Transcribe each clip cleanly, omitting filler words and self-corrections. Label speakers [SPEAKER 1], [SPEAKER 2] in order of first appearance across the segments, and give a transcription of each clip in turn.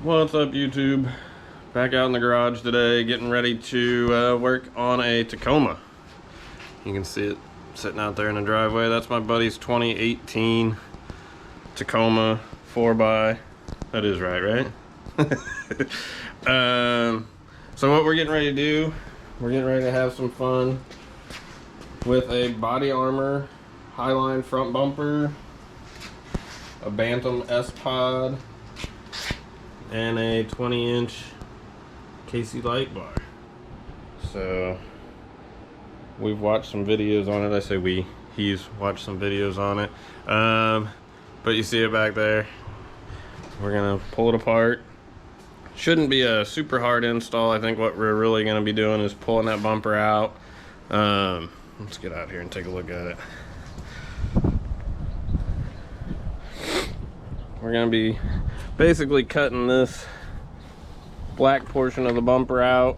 [SPEAKER 1] What's up, YouTube? Back out in the garage today, getting ready to work on a Tacoma. You can see it sitting out there in the driveway. That's my buddy's 2018 Tacoma 4x. That is right? So what we're getting ready to do, we're getting ready to have some fun with a Body Armor Highline front bumper, a Bantam SPod, and a 20-inch KC light bar. So we've watched some videos on it. I say we, he's watched some videos on it. But you see it back there. We're gonna pull it apart. Shouldn't be a super hard install. I think what we're really gonna be doing is pulling that bumper out. Let's get out here and take a look at it. We're gonna be basically cutting this black portion of the bumper out.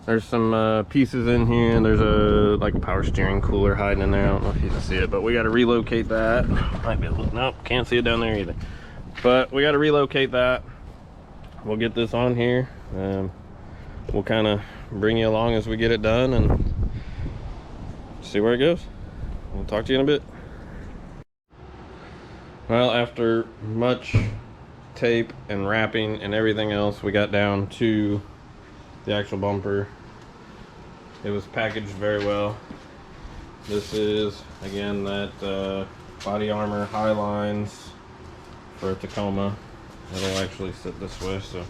[SPEAKER 1] There's some pieces in here, and there's like a power steering cooler hiding in there. I don't know if you can see it, but we got to relocate that. Might be a little, nope, can't see it down there either. But we got to relocate that. We'll get this on here. We'll kind of bring you along as we get it done and see where it goes. We'll talk to you in a bit. Well, after much tape and wrapping and everything else, we got down to the actual bumper. It was packaged very well. This is, again, that Body Armor Highlines for a Tacoma. It'll actually sit this way, so.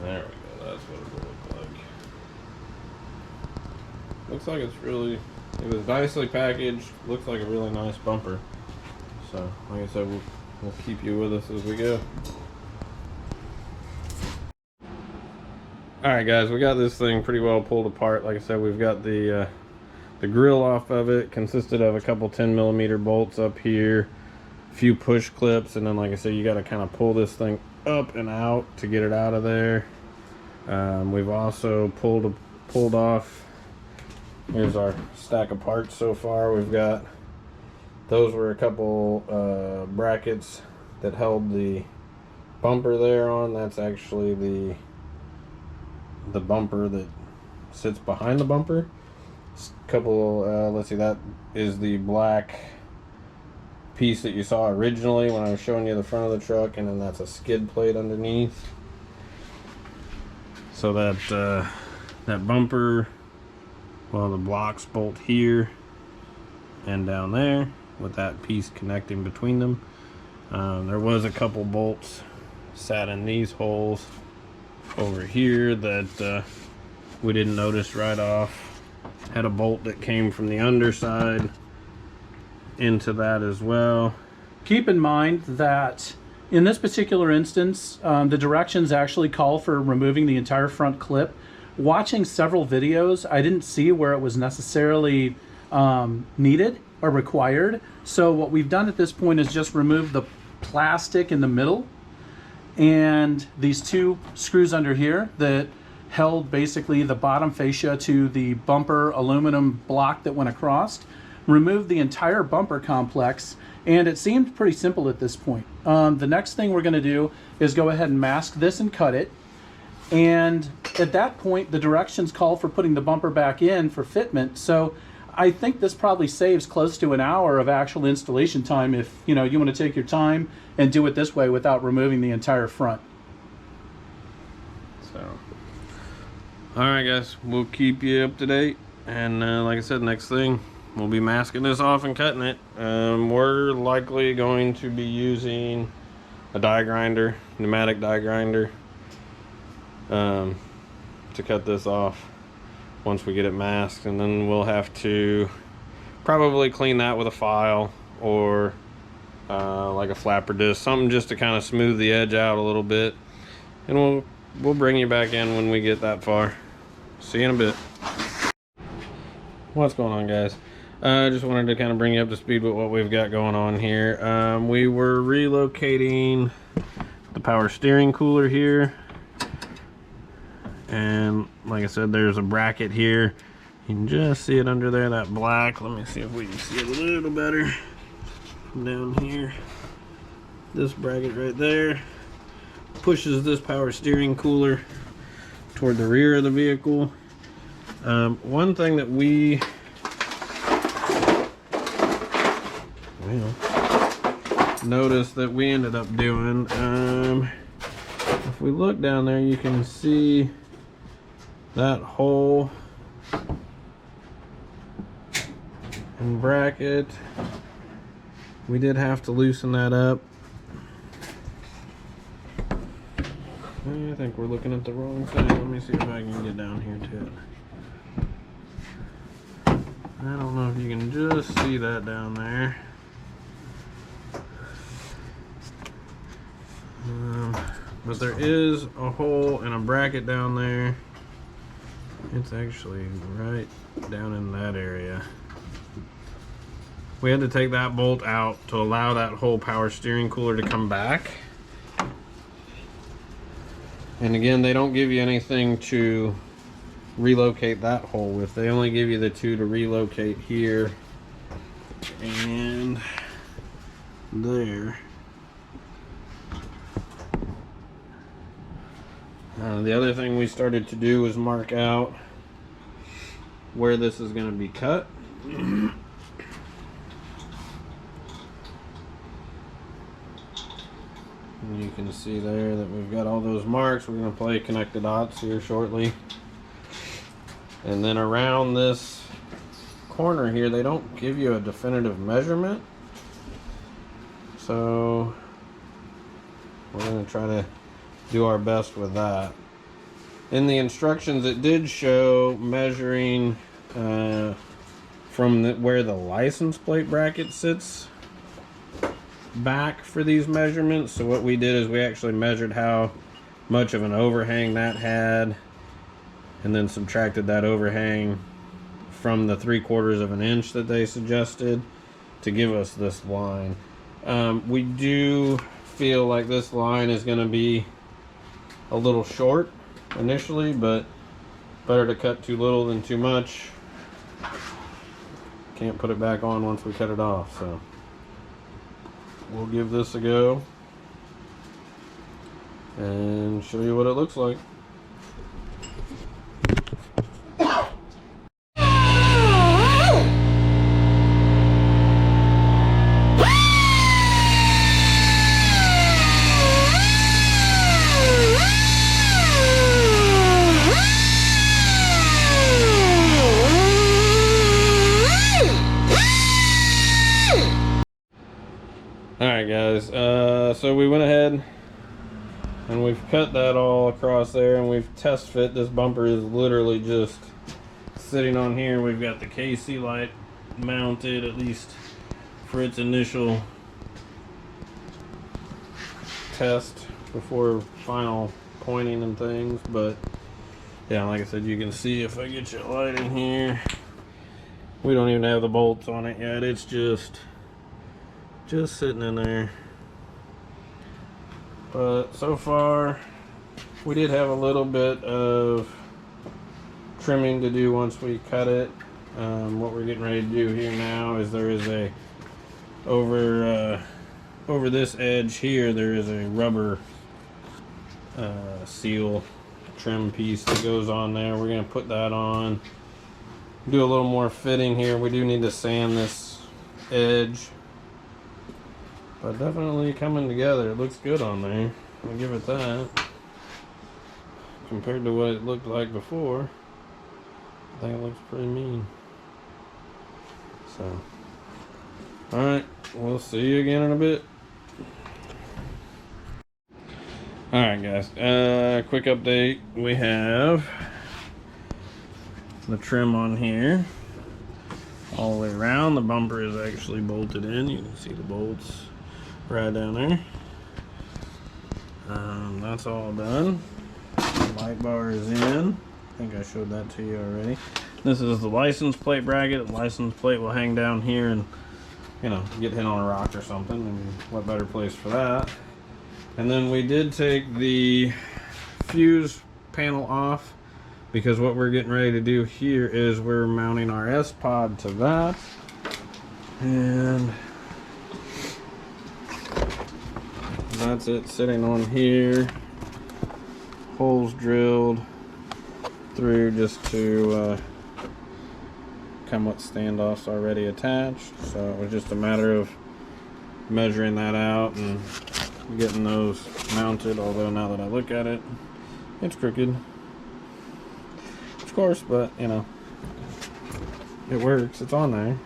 [SPEAKER 1] There we go, that's what it will look like. Looks like it's really, it was nicely packaged. Looks like a really nice bumper. So, like I said, we'll keep you with us as we go. Alright guys, we got this thing pretty well pulled apart. Like I said, we've got the grill off of it. Consisted of a couple 10mm bolts up here, a few push clips, and then like I said, you got to kind of pull this thing up and out to get it out of there. We've also pulled off. Here's our stack of parts so far. We've got, those were a couple brackets that held the bumper there on. That's actually the bumper that sits behind the bumper. Couple, let's see, that is the black piece that you saw originally when I was showing you the front of the truck, and then that's a skid plate underneath. So that that bumper, well, the blocks bolt here and down there with that piece connecting between them. There was a couple bolts sat in these holes over here that we didn't notice right off. Had a bolt that came from the underside into that as well.
[SPEAKER 2] Keep in mind that in this particular instance, the directions actually call for removing the entire front clip. Watching several videos, I didn't see where it was necessarily needed or required. So what we've done at this point is just remove the plastic in the middle and these two screws under here that held basically the bottom fascia to the bumper aluminum block that went across. Removed the entire bumper complex, and it seemed pretty simple at this point. The next thing we're going to do is go ahead and mask this and cut it. And at that point, the directions call for putting the bumper back in for fitment. So I think this probably saves close to an hour of actual installation time if you want to take your time and do it this way without removing the entire front.
[SPEAKER 1] So, all right guys, we'll keep you up to date, and like I said, next thing we'll be masking this off and cutting it. We're likely going to be using a die grinder, pneumatic die grinder, to cut this off once we get it masked, and then we'll have to probably clean that with a file or like a flapper disc, something just to kind of smooth the edge out a little bit, and we'll bring you back in when we get that far. See you in a bit. What's going on, guys? I just wanted to kind of bring you up to speed with what we've got going on here. We were relocating the power steering cooler here, and like I said, there's a bracket here You can just see it under there, that black. Let me see if we can see it a little better down here. This bracket right there pushes this power steering cooler toward the rear of the vehicle. One thing that we noticed that we ended up doing, if we look down there, you can see that hole and bracket. We did have to loosen that up. I think we're looking at the wrong thing. Let me see if I can get down here to it. I don't know if you can just see that down there. But there is a hole and a bracket down there. It's actually right down in that area. We had to take that bolt out to allow that whole power steering cooler to come back. And again, they don't give you anything to relocate that hole with. They only give you the two to relocate here and there. The other thing we started to do was mark out where this is going to be cut. And you can see there that we've got all those marks. We're going to play connect the dots here shortly. And then around this corner here, they don't give you a definitive measurement. So we're going to try to do our best with that. In the instructions, it did show measuring from where the license plate bracket sits back for these measurements. So what we did is we actually measured how much of an overhang that had, and then subtracted that overhang from the 3/4 of an inch that they suggested to give us this line. We do feel like this line is going to be a little short initially, but better to cut too little than too much. Can't put it back on once we cut it off, so we'll give this a go and show you what it looks like. Alright guys, so we went ahead and we've cut that all across there, and we've test fit. This bumper is literally just sitting on here. We've got the KC light mounted, at least for its initial test before final pointing and things. But yeah, like I said, you can see if I get your light in here, we don't even have the bolts on it yet. It's just sitting in there. But so far we did have a little bit of trimming to do once we cut it. What we're getting ready to do here now is there is a over this edge here, there is a rubber seal trim piece that goes on there. We're going to put that on, do a little more fitting here. We do need to sand this edge, but definitely coming together. It looks good on there. I'll give it that. Compared to what it looked like before, I think it looks pretty mean. So, alright, we'll see you again in a bit. Alright guys, quick update. We have the trim on here all the way around. The bumper is actually bolted in. You can see the bolts right down there. That's all done. The light bar is in. I think I showed that to you already. This is the license plate bracket. The license plate will hang down here and, you know, get hit on a rock or something, and what better place for that. And then we did take the fuse panel off. because what we're getting ready to do here is we're mounting our S-Pod to that. And that's it sitting on here. Holes drilled through just to come with standoffs already attached. So it was just a matter of measuring that out and getting those mounted, although now that I look at it, it's crooked, of course, but you know, it works, it's on there.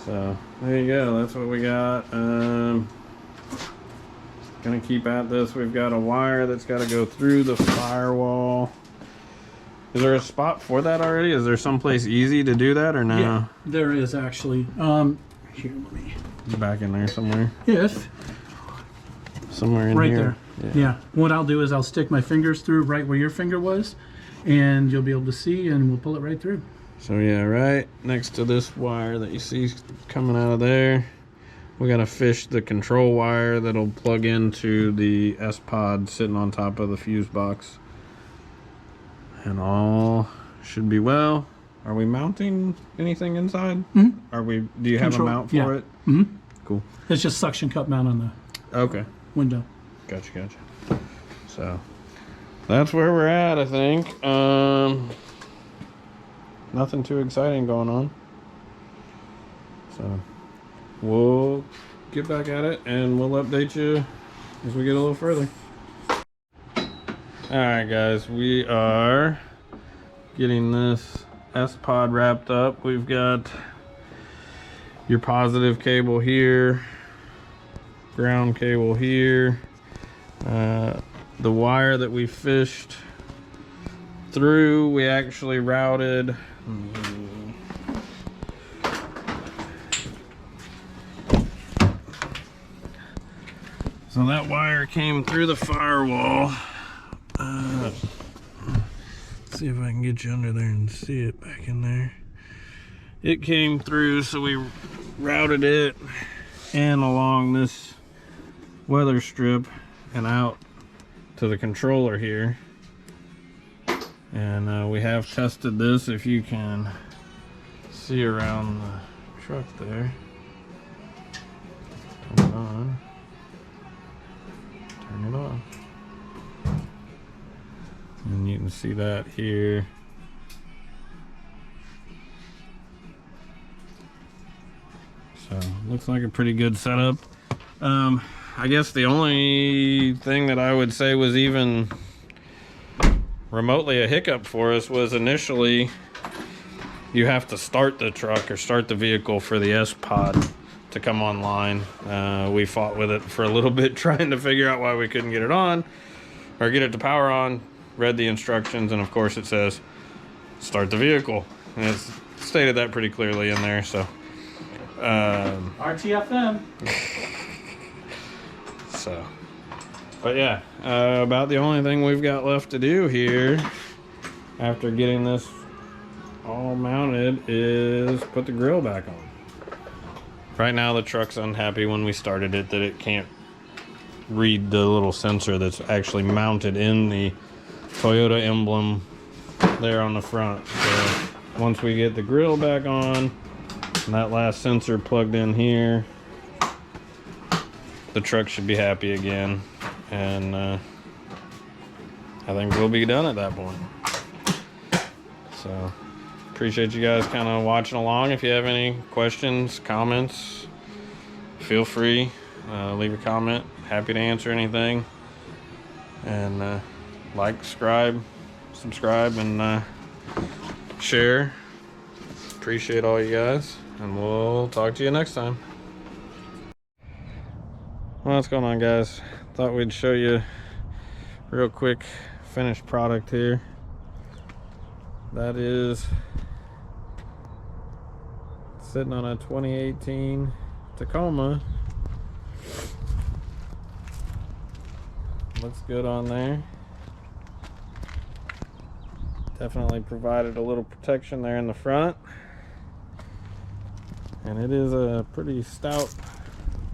[SPEAKER 1] So there you go, that's what we got. Gonna keep at this. We've got a wire that's got to go through the firewall. Is there a spot for that already? Is there someplace easy to do that or no?
[SPEAKER 2] Yeah, there is actually. Here, let me.
[SPEAKER 1] Back in there somewhere.
[SPEAKER 2] If.
[SPEAKER 1] Somewhere in
[SPEAKER 2] right
[SPEAKER 1] here.
[SPEAKER 2] There. Yeah. What I'll do is I'll stick my fingers through right where your finger was, and you'll be able to see, and we'll pull it right through.
[SPEAKER 1] So yeah, right next to this wire that you see coming out of there, we gotta fish the control wire that'll plug into the S-Pod sitting on top of the fuse box. And all should be well. Are we mounting anything inside?
[SPEAKER 2] Mm-hmm.
[SPEAKER 1] Are we? Do you have a mount for it?
[SPEAKER 2] Mm-hmm.
[SPEAKER 1] Cool.
[SPEAKER 2] It's just suction cup mount on the window.
[SPEAKER 1] Gotcha. So that's where we're at, I think. Nothing too exciting going on. So we'll get back at it and we'll update you as we get a little further. Alright guys, we are getting this S-Pod wrapped up. We've got your positive cable here, ground cable here, the wire that we fished through, we actually routed. So that wire came through the firewall. Let's see if I can get you under there and see it back in there. It came through, so we routed it and along this weather strip and out to the controller here. And we have tested this, if you can see around the truck there. Turn it on. Turn it off. And you can see that here. So looks like a pretty good setup. I guess the only thing that I would say was even remotely a hiccup for us was initially you have to start the truck or start the vehicle for the S-Pod to come online. We fought with it for a little bit trying to figure out why we couldn't get it on or get it to power on. Read the instructions, and of course it says start the vehicle, and it's stated that pretty clearly in there. So
[SPEAKER 2] RTFM.
[SPEAKER 1] So but yeah, about the only thing we've got left to do here after getting this all mounted is put the grill back on. Right now the truck's unhappy when we started it that it can't read the little sensor that's actually mounted in the Toyota emblem there on the front. So once we get the grill back on and that last sensor plugged in here, the truck should be happy again, and I think we'll be done at that point. So appreciate you guys kind of watching along. If you have any questions, comments, feel free, leave a comment. Happy to answer anything. And like, subscribe, and share. Appreciate all you guys, and we'll talk to you next time. Well, what's going on, guys? Thought we'd show you real quick finished product here. That is sitting on a 2018 Tacoma. Looks good on there. Definitely provided a little protection there in the front. And it is a pretty stout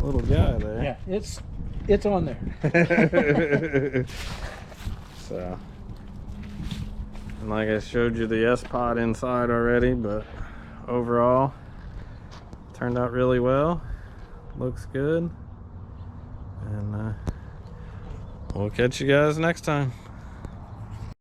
[SPEAKER 1] little guy there.
[SPEAKER 2] Yeah, it's It's on there.
[SPEAKER 1] So, and like I showed you the SPod inside already, but overall turned out really well. Looks good. And we'll catch you guys next time.